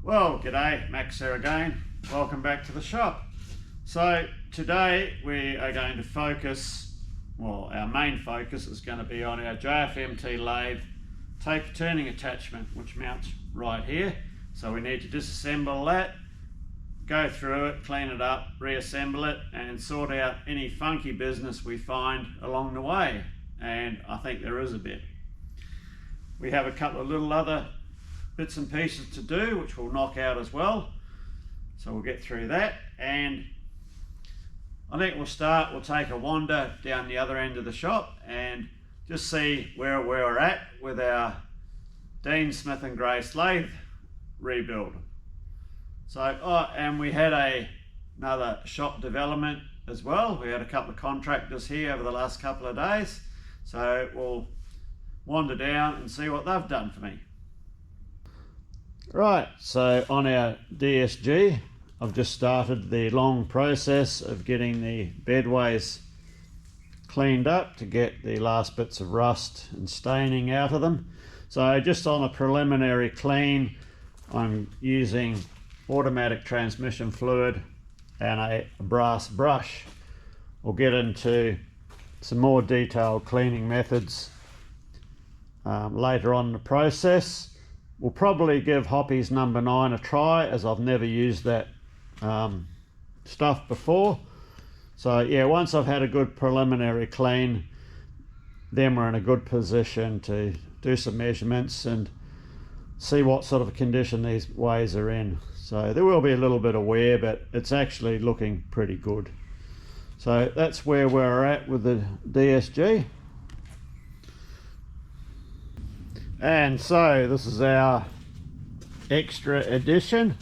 Well, g'day, Max here again. Welcome back to the shop. So today we are going to focus, well, our main focus is going to be on our JFMT lathe taper turning attachment, which mounts right here. So we need to disassemble that, go through it, clean it up, reassemble it, and sort out any funky business we find along the way. And I think there is a bit. We have a couple of little other bits and pieces to do, which we'll knock out as well. So we'll get through that, and I think we'll take a wander down the other end of the shop and just see where we're at with our Dean Smith and Grace lathe rebuild. So, and we had another shop development as well. We had a couple of contractors here over the last couple of days. So we'll wander down and see what they've done for me. Right, so on our DSG, I've just started the long process of getting the bedways cleaned up to get the last bits of rust and staining out of them. So just on a preliminary clean, I'm using automatic transmission fluid and a brass brush. We'll get into some more detailed cleaning methods later on in the process. We'll probably give Hoppy's number 9 a try, as I've never used that stuff before. So yeah, once I've had a good preliminary clean, then we're in a good position to do some measurements and see what sort of condition these ways are in. So there will be a little bit of wear, but it's actually looking pretty good. So that's where we're at with the DSG. And so this is our extra edition.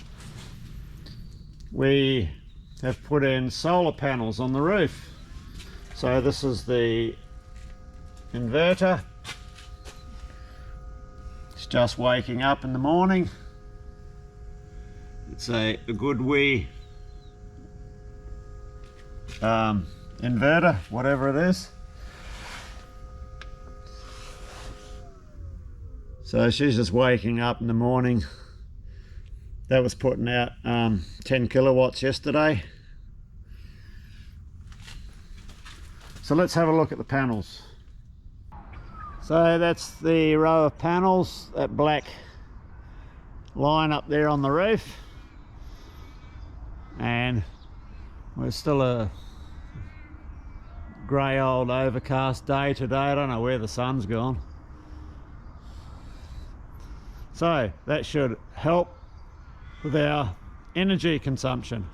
We have put in solar panels on the roof. So this is the inverter. It's just waking up in the morning. It's a good wee inverter, whatever it is. So she's just waking up in the morning. That was putting out 10 kilowatts yesterday. So let's have a look at the panels. So that's the row of panels, that black line up there on the roof. And we're still a grey old overcast day today. I don't know where the sun's gone. So that should help with our energy consumption.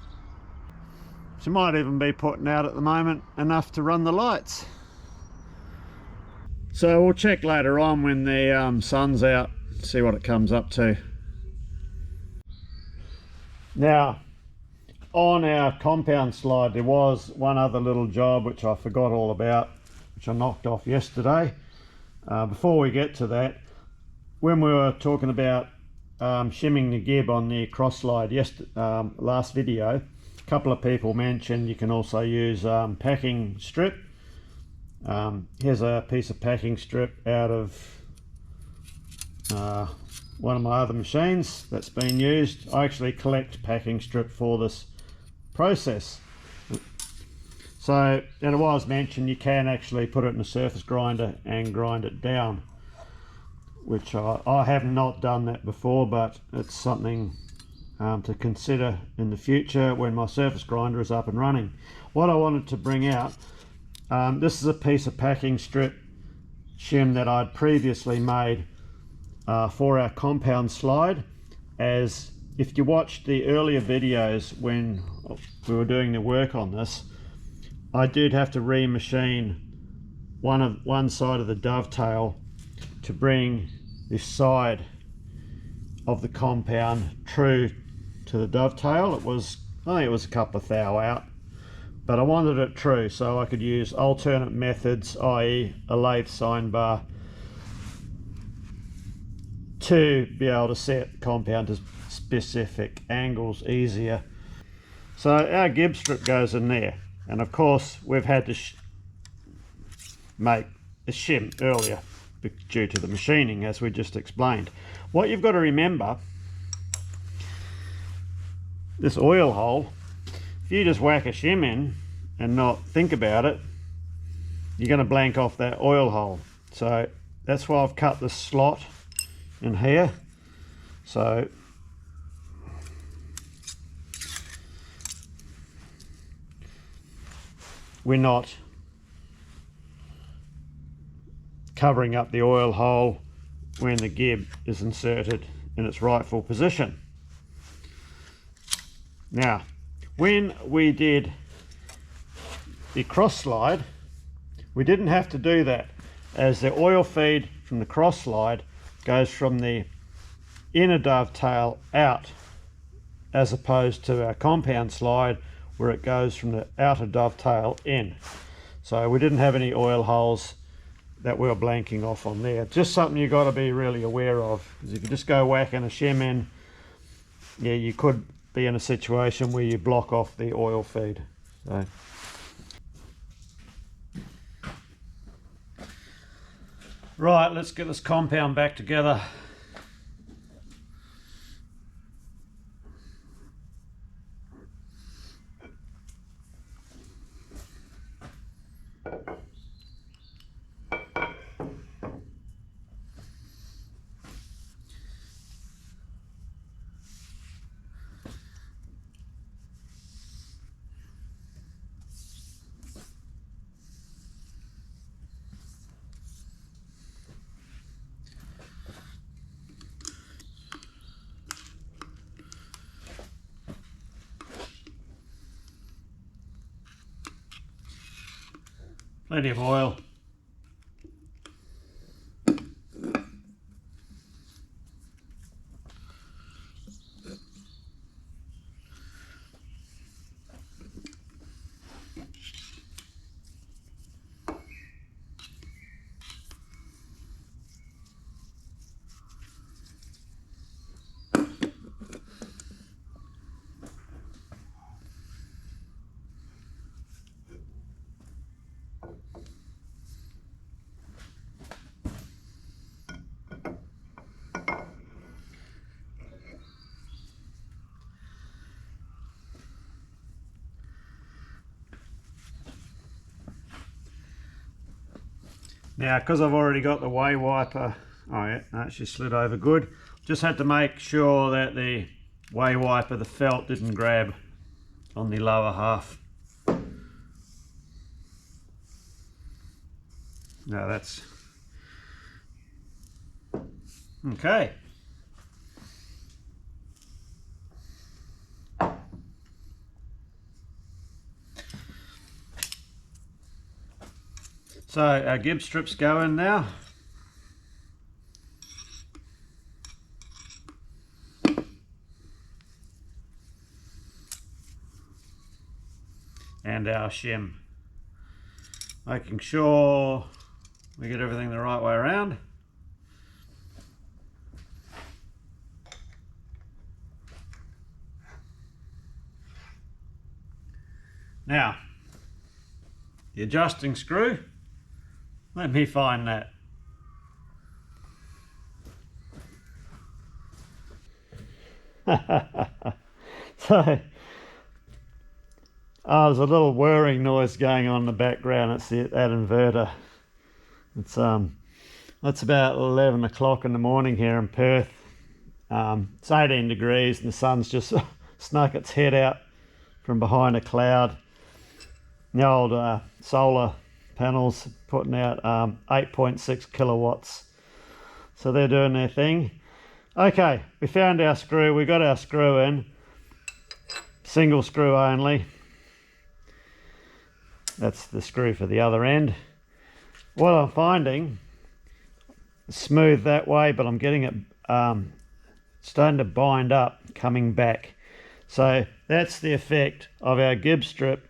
She might even be putting out at the moment enough to run the lights. So we'll check later on when the sun's out, see what it comes up to. Now, on our compound slide, there was one other little job which I forgot all about, which I knocked off yesterday. Before we get to that, when we were talking about shimming the gib on the cross slide last video, a couple of people mentioned you can also use packing strip. Here's a piece of packing strip out of one of my other machines that's been used. I actually collect packing strip for this process. So, and it was mentioned you can actually put it in a surface grinder and grind it down, which I have not done that before, but it's something to consider in the future when my surface grinder is up and running. What I wanted to bring out, this is a piece of packing strip shim that I'd previously made for our compound slide. As if you watched the earlier videos when we were doing the work on this, I did have to remachine one side of the dovetail to bring this side of the compound true to the dovetail. I think it was a couple of thou out, but I wanted it true so I could use alternate methods, i.e. a lathe sine bar, to be able to set the compound to specific angles easier. So our gib strip goes in there, and of course we've had to make a shim earlier due to the machining, as we just explained. What you've got to remember this oil hole, if you just whack a shim in and not think about it, you're going to blank off that oil hole. So that's why I've cut the slot in here. So we're not covering up the oil hole when the gib is inserted in its rightful position. Now, when we did the cross slide, we didn't have to do that, as the oil feed from the cross slide goes from the inner dovetail out, as opposed to our compound slide where it goes from the outer dovetail in. So we didn't have any oil holes that we were blanking off on there. Just something you got to be really aware of, because if you just go whacking a shim in, yeah, you could be in a situation where you block off the oil feed. So right, let's get this compound back together. Plenty of oil. Now, because I've already got the way wiper, oh yeah, no, she slid over good. Just had to make sure that the way wiper, the felt, didn't grab on the lower half. No, that's okay. So our gib strips go in now. And our shim. Making sure we get everything the right way around. Now, the adjusting screw. Let me find that. So, there's a little whirring noise going on in the background. It's that inverter. It's about 11 o'clock in the morning here in Perth. It's 18 degrees and the sun's just snuck its head out from behind a cloud. The old solar panels putting out 8.6 kilowatts, so they're doing their thing. Okay, we found our screw. We got our screw in, single screw only. That's the screw for the other end. What I'm finding, smooth that way, but I'm getting it starting to bind up coming back. So that's the effect of our gib strip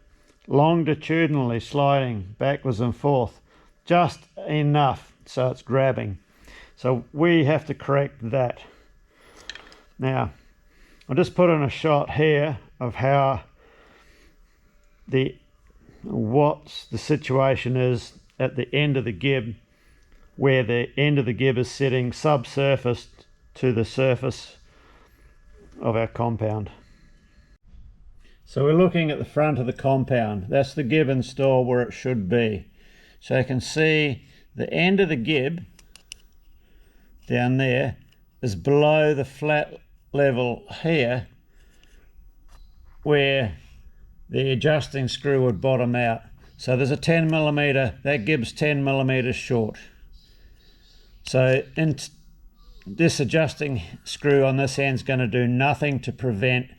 longitudinally sliding backwards and forth, just enough so it's grabbing. So we have to correct that. Now I'll just put in a shot here of how what the situation is at the end of the gib, where the end of the gib is sitting subsurfaced to the surface of our compound. So we're looking at the front of the compound. That's the gib installed where it should be. So you can see the end of the gib down there is below the flat level here where the adjusting screw would bottom out. So there's a 10mm, that gib's 10mm short. So this adjusting screw on this end is going to do nothing to prevent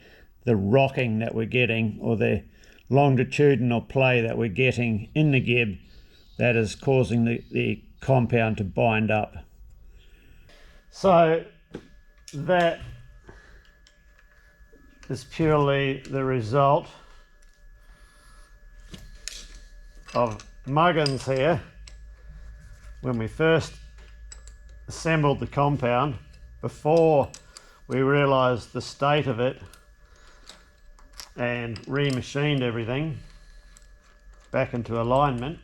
the rocking that we're getting, or the longitudinal play that we're getting in the gib that is causing the compound to bind up. So that is purely the result of Muggins here when we first assembled the compound, before we realised the state of it and remachined everything back into alignment.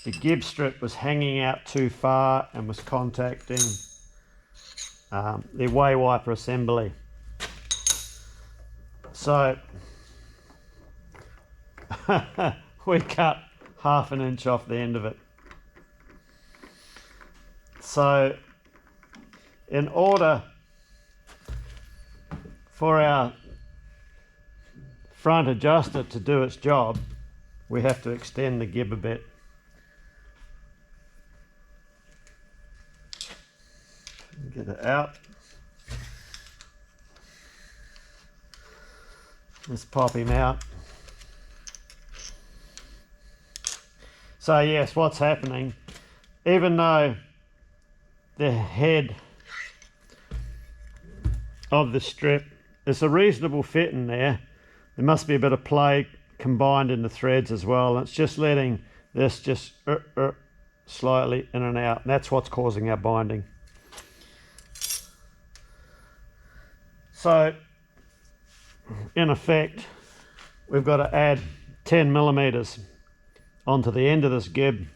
The gib strip was hanging out too far and was contacting the way wiper assembly. So we cut 1/2 inch off the end of it. So in order for our front adjuster to do its job, we have to extend the gib a bit. Get it out. Let's pop him out. So yes, what's happening, even though the head of the strip is a reasonable fit in there, there must be a bit of play combined in the threads as well, and it's just letting this just slightly in and out, and that's what's causing our binding. So in effect, we've got to add 10mm onto the end of this gib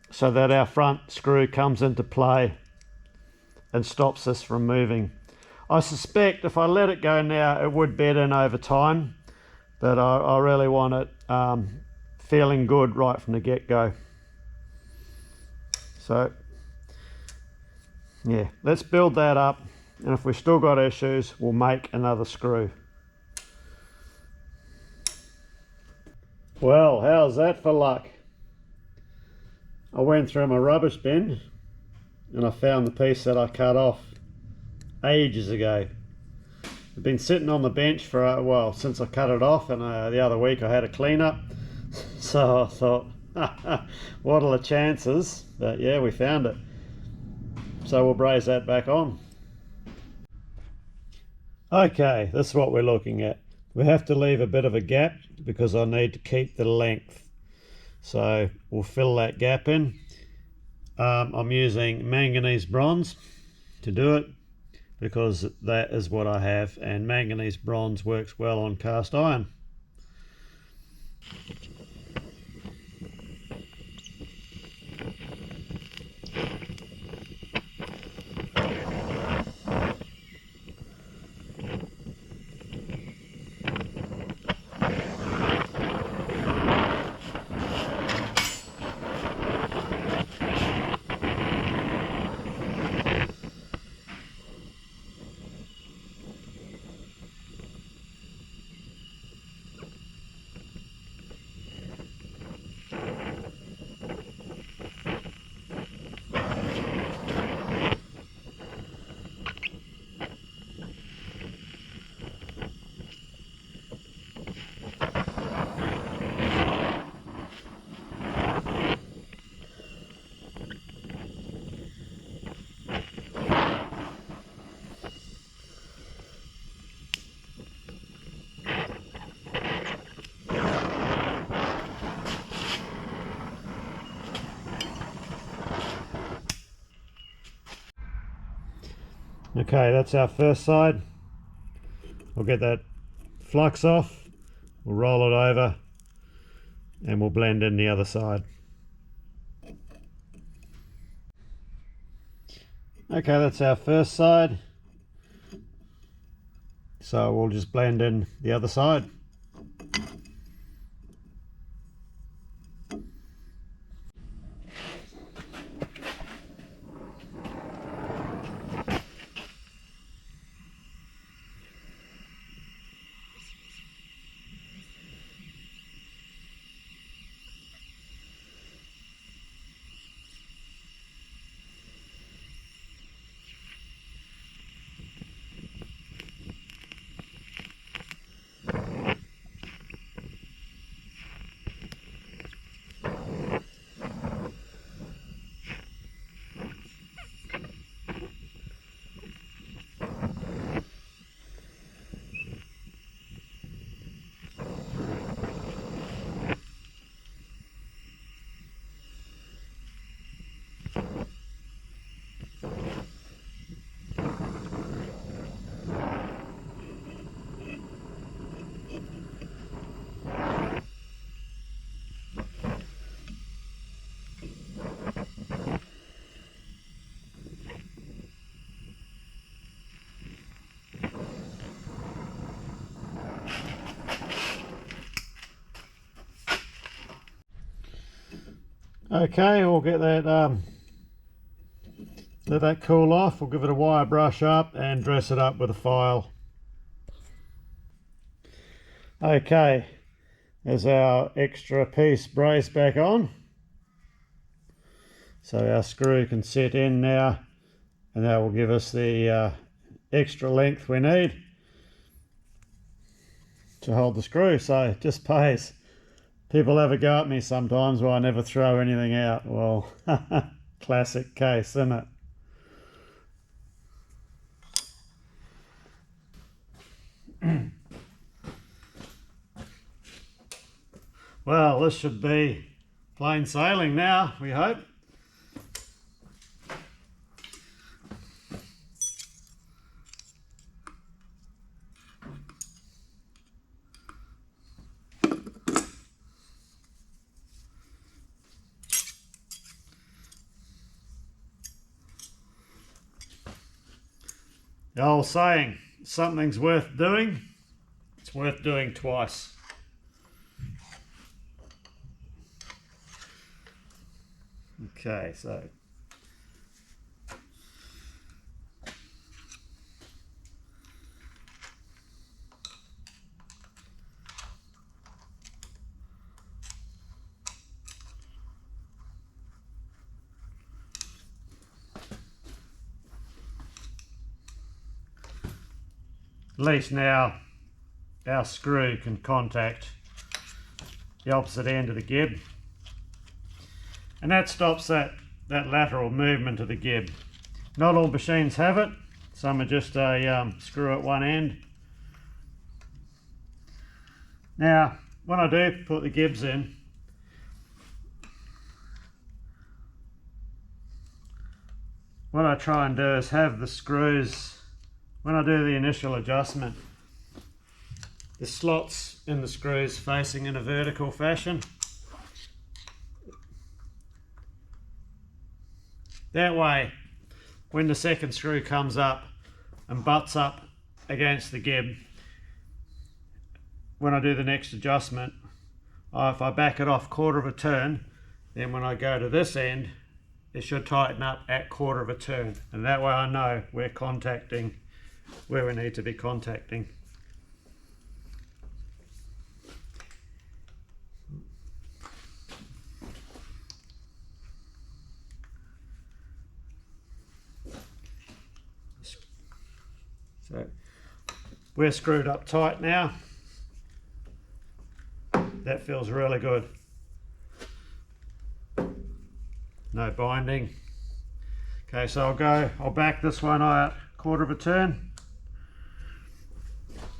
so that our front screw comes into play and stops this from moving. I suspect if I let it go now, it would bed in over time, but I really want it feeling good right from the get-go. So yeah, let's build that up, and if we've still got issues, we'll make another screw. Well, how's that for luck? I went through my rubbish bin and I found the piece that I cut off ages ago. It's been sitting on the bench for, well, since I cut it off, and the other week I had a clean up. So I thought, what are the chances? But yeah, we found it. So we'll braze that back on. Okay, this is what we're looking at. We have to leave a bit of a gap because I need to keep the length. So we'll fill that gap in. I'm using manganese bronze to do it because that is what I have, and manganese bronze works well on cast iron. Okay, that's our first side. We'll get that flux off, we'll roll it over, and we'll blend in the other side. Okay, that's our first side. So we'll just blend in the other side. Okay, we'll get that let that cool off. We'll give it a wire brush up and dress it up with a file. Okay, there's our extra piece brace back on, so our screw can set in now, and that will give us the extra length we need to hold the screw. So it just pays. People have a go at me sometimes why I never throw anything out. Well, classic case, isn't it? Well, this should be plain sailing now, we hope. The old saying, something's worth doing, it's worth doing twice. Okay, so at least now our screw can contact the opposite end of the gib, and that stops that lateral movement of the gib. Not all machines have it, some are just a screw at one end. Now when I do put the gibs in, what I try and do is have the screws, when I do the initial adjustment, the slots in the screws facing in a vertical fashion. That way, when the second screw comes up and butts up against the gib, when I do the next adjustment, if I back it off quarter of a turn, then when I go to this end, it should tighten up at quarter of a turn. And that way I know we're contacting where we need to be contacting. So we're screwed up tight now. That feels really good. No binding. Okay, so I'll back this one out quarter of a turn.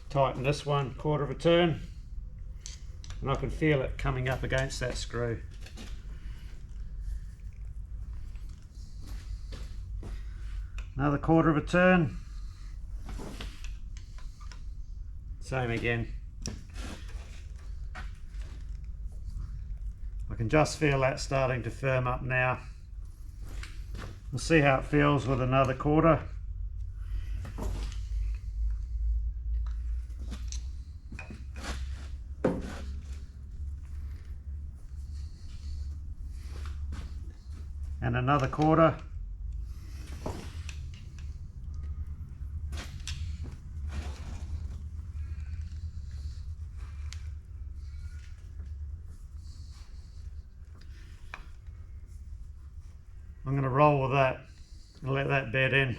Tighten this one quarter of a turn. And I can feel it coming up against that screw. Another quarter of a turn. Same again. I can just feel that starting to firm up now. We'll see how it feels with another quarter. and another quarter. I'm going to roll with that and let that bed in.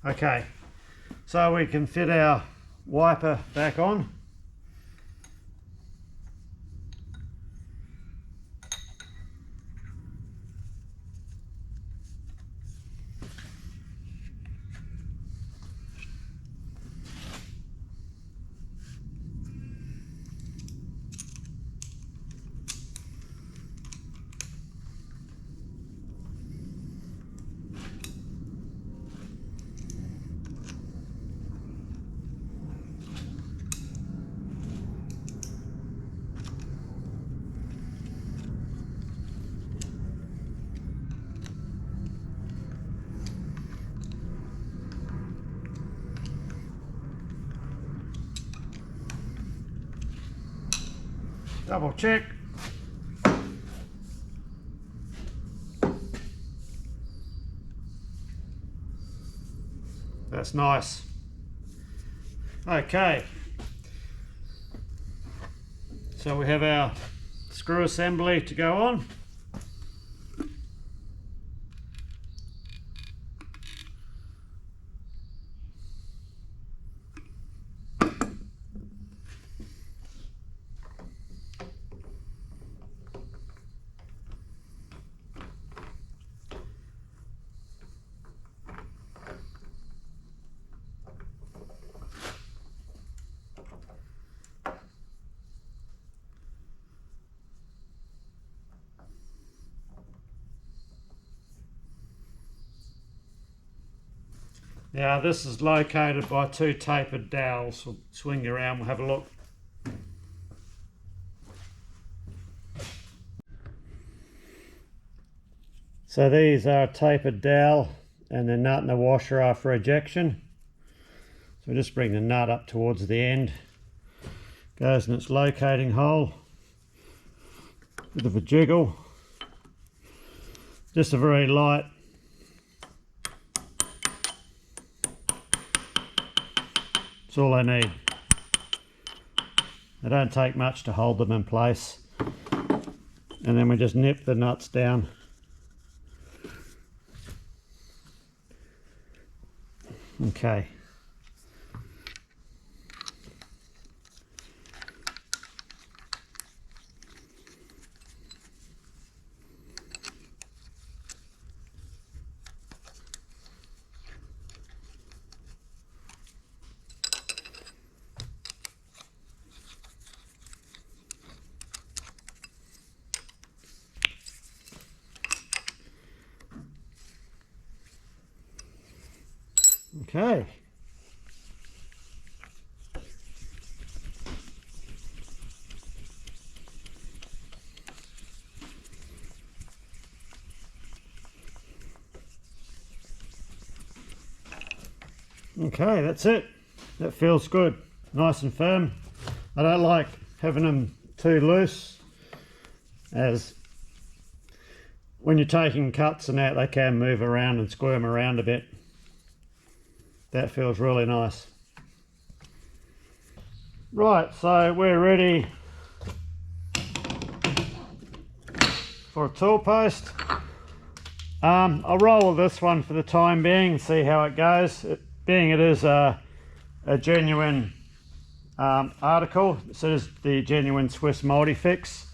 Okay, so we can fit our wiper back on. Double check. That's nice. Okay, so we have our screw assembly to go on. Now this is located by two tapered dowels. We'll swing around, we'll have a look. So these are a tapered dowel and the nut and the washer are for ejection. So just bring the nut up towards the end. Goes in its locating hole. Bit of a jiggle. Just a very light That's all they need. They don't take much to hold them in place. And then we just nip the nuts down. Okay. Okay. Okay, that's it. That feels good. Nice and firm. I don't like having them too loose, as when you're taking cuts and that, they can move around and squirm around a bit. That feels really nice. Right, so we're ready for a tool post. I'll roll with this one for the time being and see how it goes. Being it is a genuine article, this is the genuine Swiss Multifix,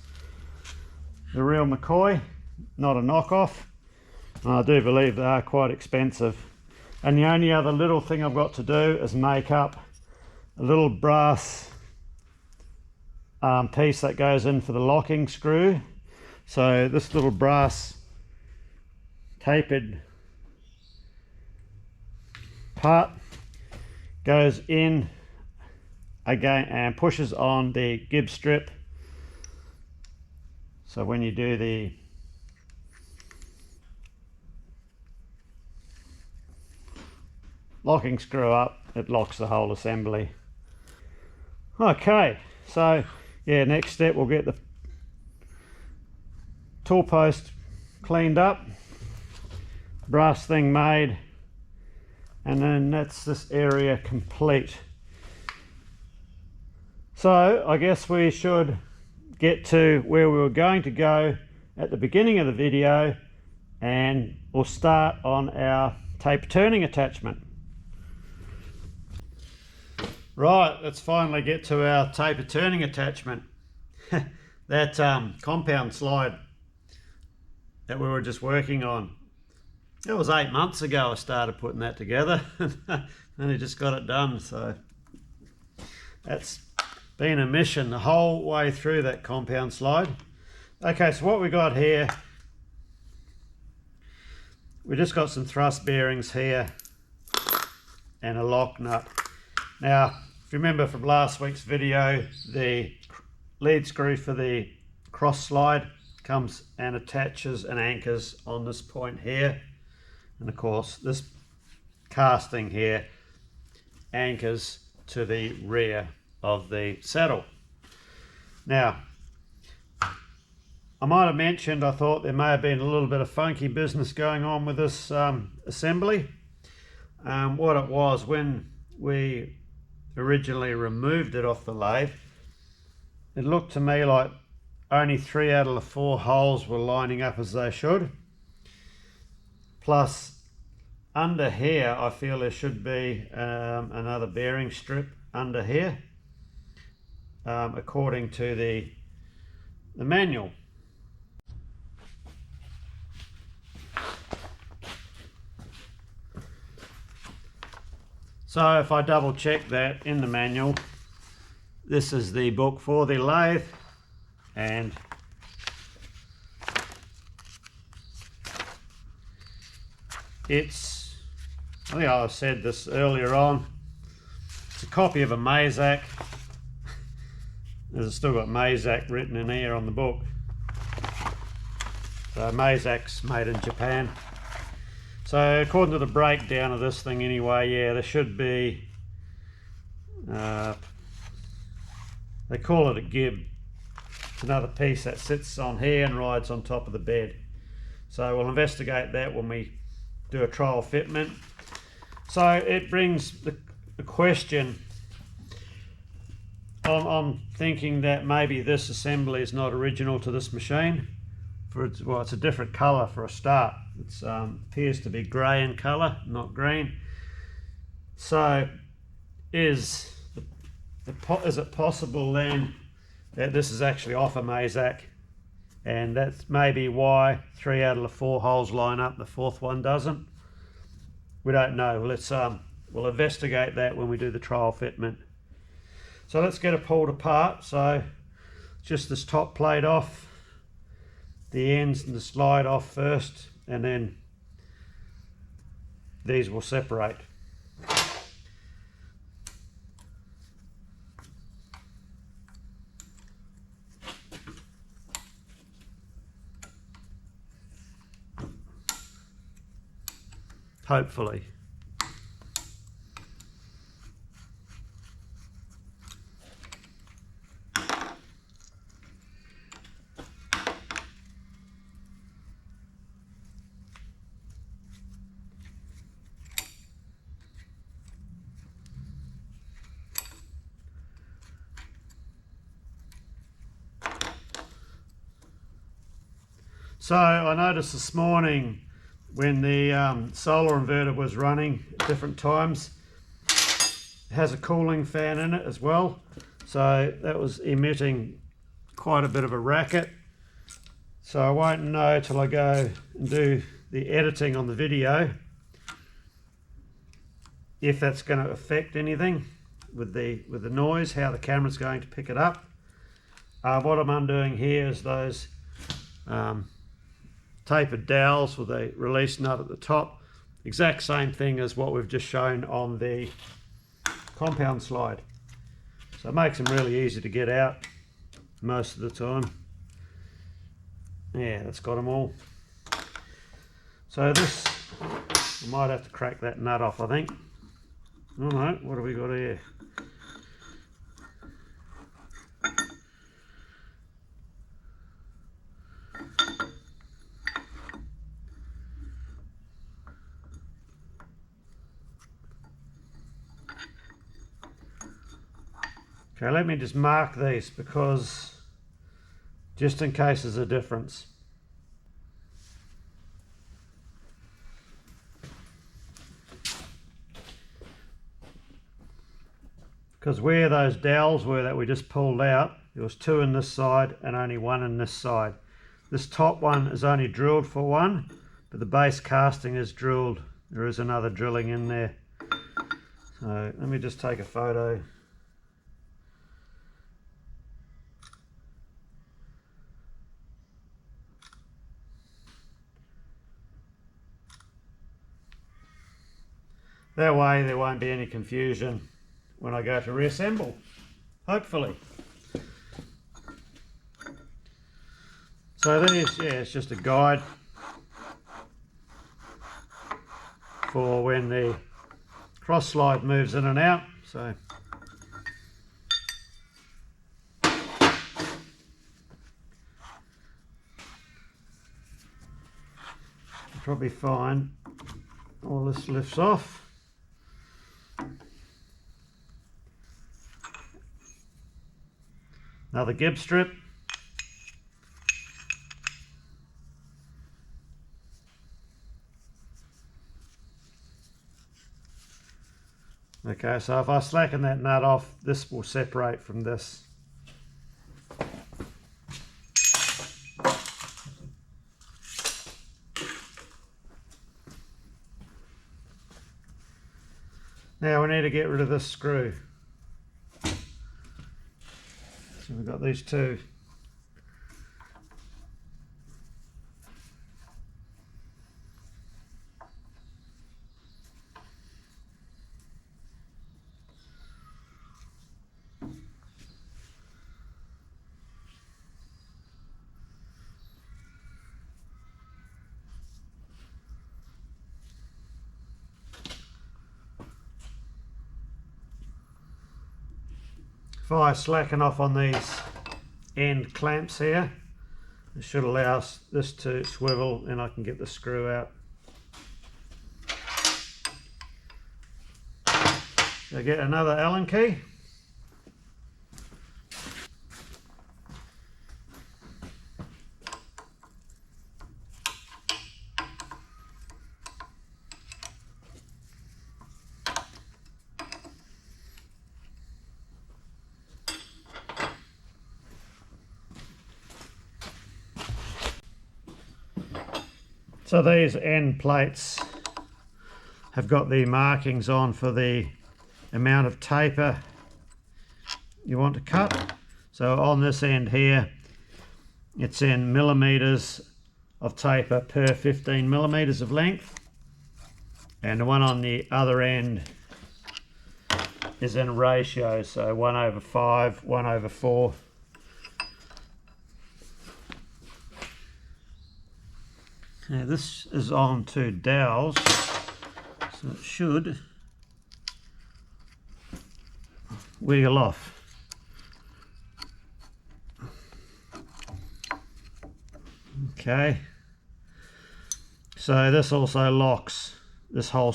the real McCoy, not a knockoff. I do believe they are quite expensive. And the only other little thing I've got to do is make up a little brass piece that goes in for the locking screw. So this little brass tapered part goes in again and pushes on the gib strip. So when you do the locking screw up, it locks the whole assembly. Okay, so yeah, next step, we'll get the tool post cleaned up, brass thing made, and then that's this area complete. So I guess we should get to where we were going to go at the beginning of the video, and we'll start on our taper turning attachment. Right, let's finally get to our taper turning attachment. That compound slide that we were just working on. It was 8 months ago I started putting that together and I just got it done, so that's been a mission the whole way through that compound slide. Okay, so what we got here, we just got some thrust bearings here and a lock nut. Now, if you remember from last week's video, the lead screw for the cross slide comes and attaches and anchors on this point here, and of course this casting here anchors to the rear of the saddle. Now, I might have mentioned I thought there may have been a little bit of funky business going on with this assembly. What it was, when we originally removed it off the lathe, it looked to me like only 3 out of the 4 holes were lining up as they should. Plus, under here I feel there should be another bearing strip under here, according to the manual. So if I double check that in the manual, this is the book for the lathe, and it's, I think I said this earlier on, it's a copy of a Mazak. It's still got Mazak written in here on the book. So Mazak's made in Japan. So according to the breakdown of this thing anyway, yeah, there should be, they call it a gib. It's another piece that sits on here and rides on top of the bed. So we'll investigate that when we do a trial fitment. So it brings the question, I'm thinking that maybe this assembly is not original to this machine. Well, it's a different colour for a start. It appears to be grey in colour, not green. So is it possible then that this is actually off a Mazak, and that's maybe why 3 out of the 4 holes line up, the 4th one doesn't? We don't know. Let's we'll investigate that when we do the trial fitment. So let's get it pulled apart. So just this top plate off, the ends and the slide off first, and then these will separate. Hopefully. So I noticed this morning when the solar inverter was running at different times, it has a cooling fan in it as well. So that was emitting quite a bit of a racket. So I won't know till I go and do the editing on the video if that's going to affect anything with the noise, how the camera's going to pick it up. What I'm undoing here is those tapered dowels with a release nut at the top. Exact same thing as what we've just shown on the compound slide. So it makes them really easy to get out most of the time. Yeah, that's got them all. So this, I might have to crack that nut off, I think. Oh no, what have we got here? Okay, let me just mark these because just in case there's a difference. Because where those dowels were that we just pulled out, there was 2 in this side and only 1 in this side. This top one is only drilled for 1, but the base casting is drilled. There is another drilling in there. So let me just take a photo. That way there won't be any confusion when I go to reassemble, hopefully. So these, yeah, it's just a guide for when the cross slide moves in and out. So you'll probably find all this lifts off. Another gib strip. Okay, so if I slacken that nut off, this will separate from this. Now we need to get rid of this screw. So we've got these 2. If I slacken off on these end clamps here, it should allow this to swivel and I can get the screw out. So get another Allen key. So these end plates have got the markings on for the amount of taper you want to cut. So on this end here, it's in millimeters of taper per 15 millimeters of length, and the one on the other end is in ratio, so 1/5, 1/4. Now this is on 2 dowels, so it should wiggle off. Okay, so this also locks this whole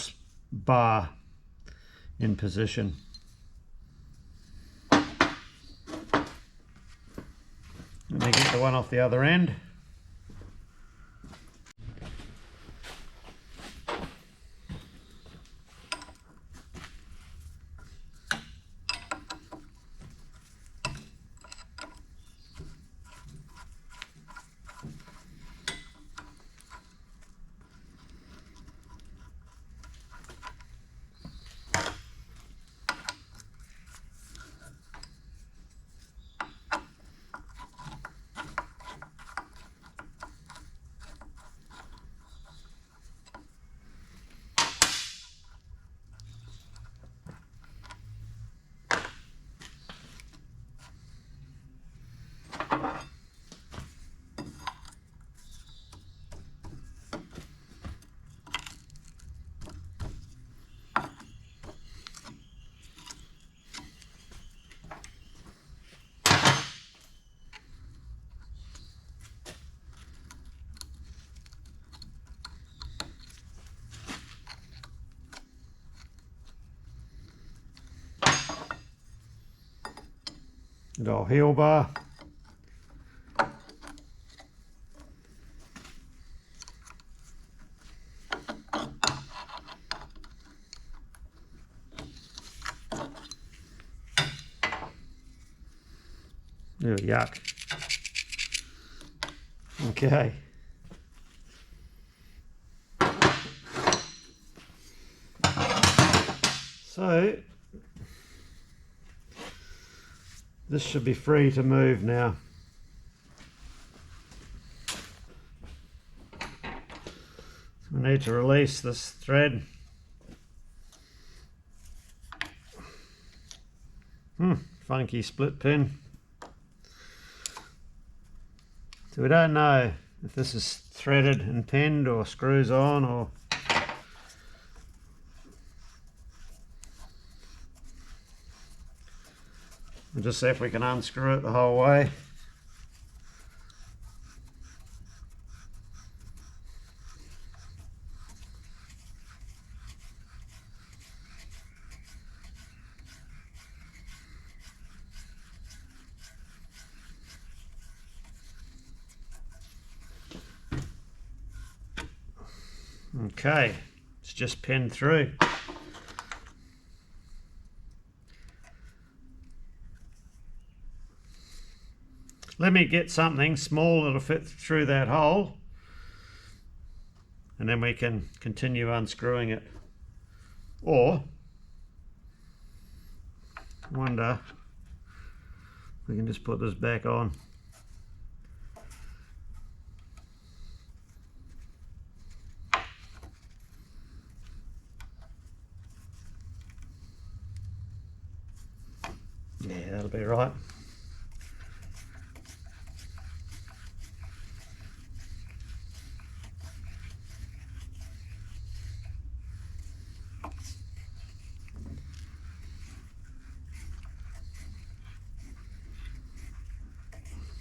bar in position. Let me get the one off the other end. Good old heel bar. Ew, yuck. Okay. So this should be free to move now. We need to release this thread. Funky split pin. So we don't know if this is threaded and pinned or screws on, or we'll just see if we can unscrew it the whole way. Okay, it's just pinned through. Let me get something small that'll fit through that hole, and then we can continue unscrewing it. Or, I wonder, we can just put this back on. Yeah, that'll be right.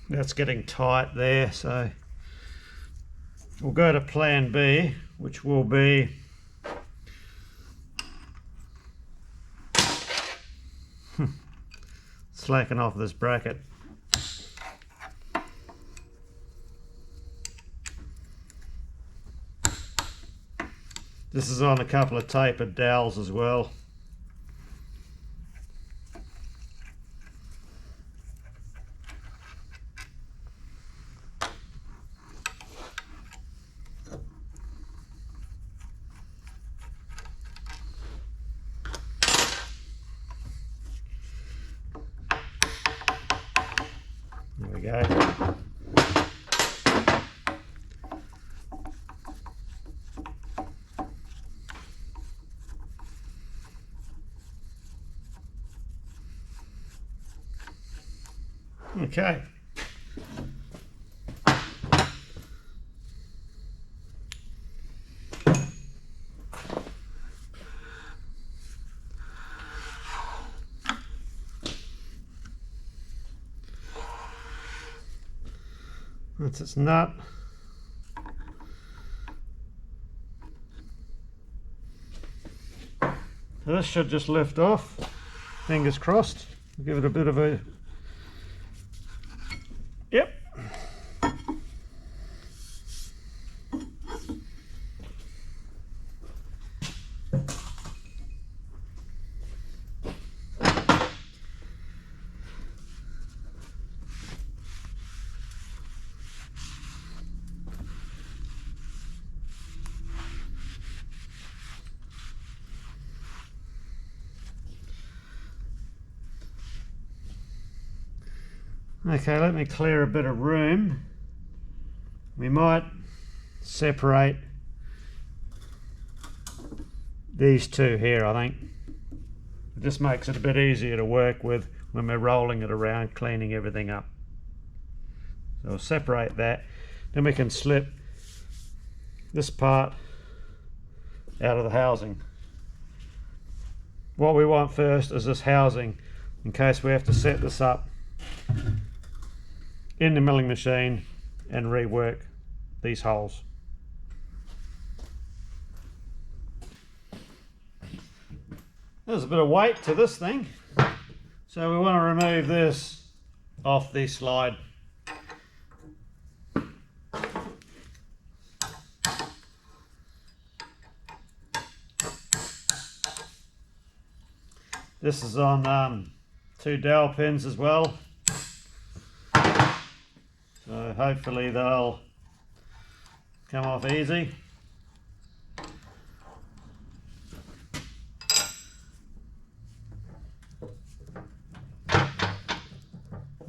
That's getting tight there, so we'll go to plan B, which will be slacken off this bracket. This is on a couple of tapered dowels as well. There we go. Okay. That's its nut. So this should just lift off. Fingers crossed. Give it a bit of a... Yep. Okay, let me clear a bit of room. We might separate these two here, I think. It just makes it a bit easier to work with when we're rolling it around, cleaning everything up. So we'll separate that. Then we can slip this part out of the housing. What we want first is this housing, in case we have to set this up in the milling machine and rework these holes. There's a bit of weight to this thing, so we want to remove this off this slide. This is on 2 dowel pins as well, so hopefully they'll come off easy.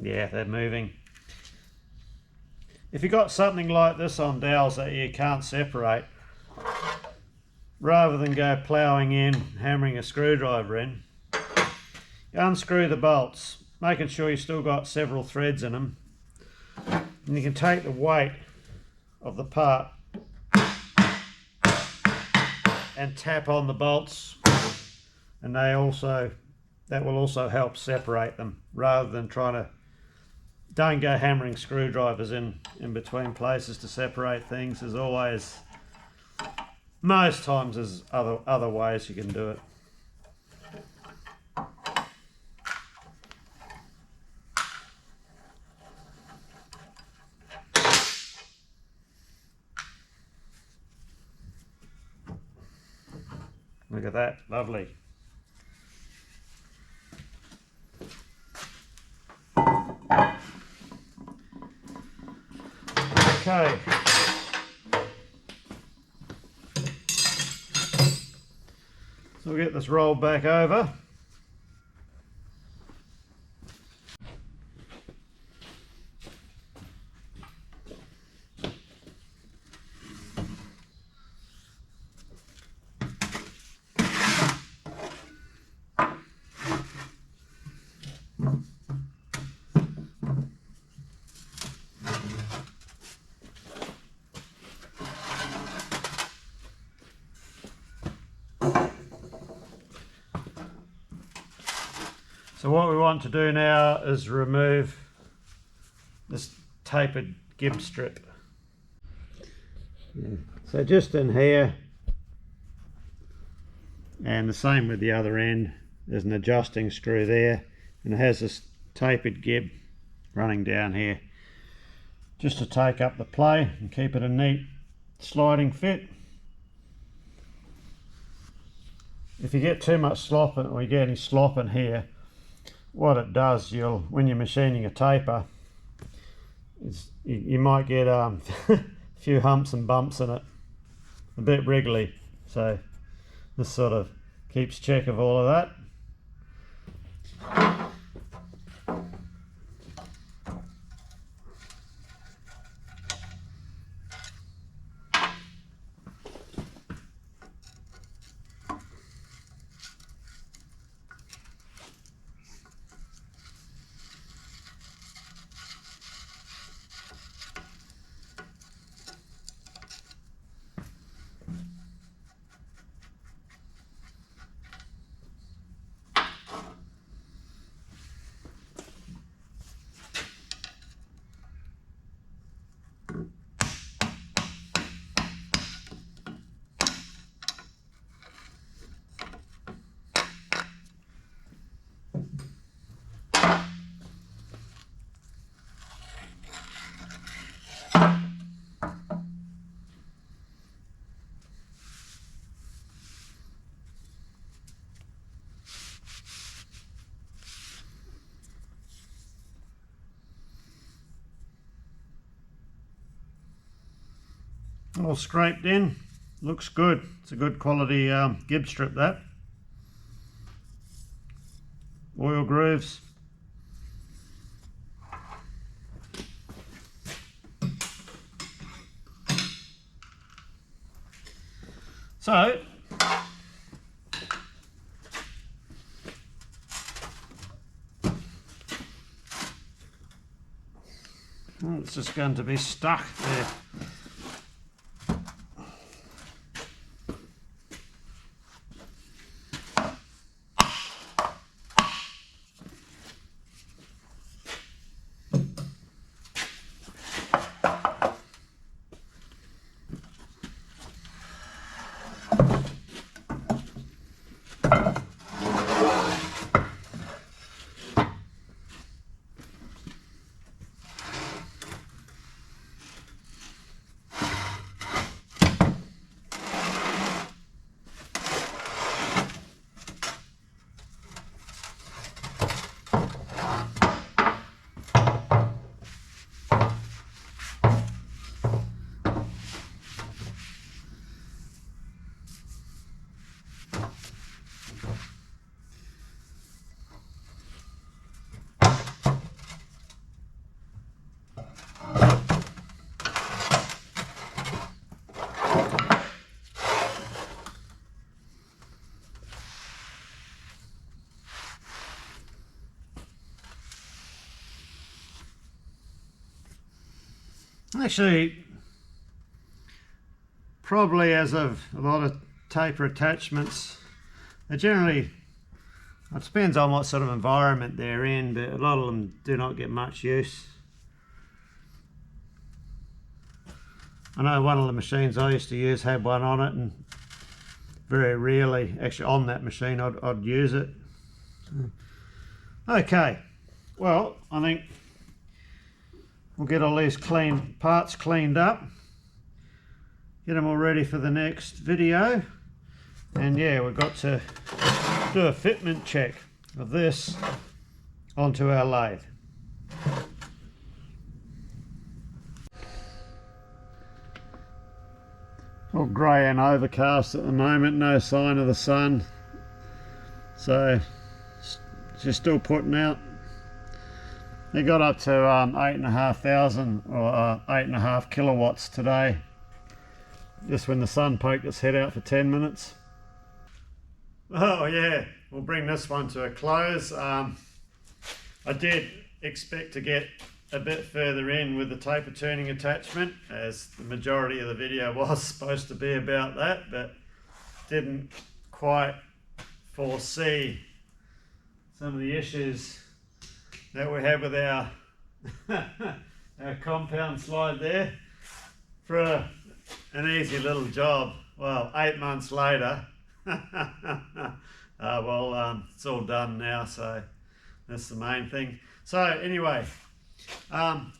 Yeah, they're moving. If you've got something like this on dowels that you can't separate, rather than go ploughing in, hammering a screwdriver in, you unscrew the bolts, making sure you've still got several threads in them, and you can take the weight of the part and tap on the bolts, and that will also help separate them, rather than trying to. Don't go hammering screwdrivers in between places to separate things. There's always, most times there's other ways you can do it. Look at that, lovely. Okay. So we'll get this rolled back over. So what we want to do now is remove this tapered gib strip. Yeah. So just in here, and the same with the other end, there's an adjusting screw there, and it has this tapered gib running down here, just to take up the play and keep it a neat sliding fit. If you get too much slop or you get any slop in here, what it does, when you're machining a taper, you might get a few humps and bumps in it, a bit wriggly. So this sort of keeps check of all of that. All scraped in, looks good. It's a good quality gib strip, that. Oil grooves. So it's just going to be stuck there. Actually, probably as of a lot of taper attachments, they generally, it depends on what sort of environment they're in, but a lot of them do not get much use. I know one of the machines I used to use had one on it, and very rarely, actually on that machine, I'd use it. Okay, well, I think we'll get all these parts cleaned up, get them all ready for the next video, and yeah, we've got to do a fitment check of this onto our lathe. All grey and overcast at the moment, no sign of the sun, so she's still putting out. They got up to 8,500 or 8.5 kilowatts today, just when the sun poked its head out for 10 minutes. Oh yeah, we'll bring this one to a close. I did expect to get a bit further in with the taper turning attachment, as the majority of the video was supposed to be about that, but didn't quite foresee some of the issues that we have with our our compound slide there. For an easy little job, well, 8 months later, it's all done now, so that's the main thing. So anyway, I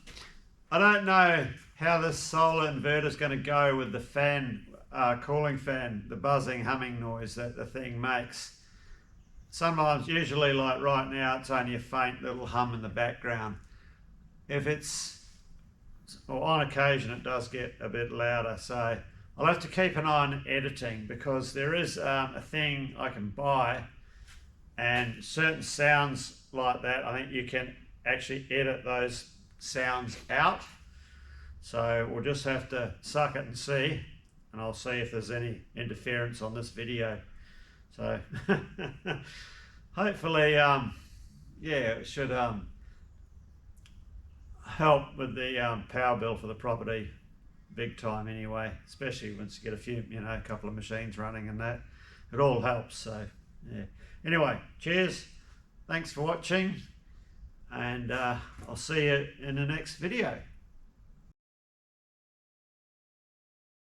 don't know how this solar inverter is going to go with the fan, cooling fan, the buzzing, humming noise that the thing makes. Sometimes, usually like right now, it's only a faint little hum in the background. If it's, or on occasion it does get a bit louder, so I'll have to keep an eye on editing, because there is a thing I can buy, and certain sounds like that, I think you can actually edit those sounds out. So we'll just have to suck it and see, and I'll see if there's any interference on this video. So hopefully, yeah, it should help with the power bill for the property big time anyway, especially once you get a couple of machines running and that. It all helps, so yeah. Anyway, cheers, thanks for watching, and I'll see you in the next video.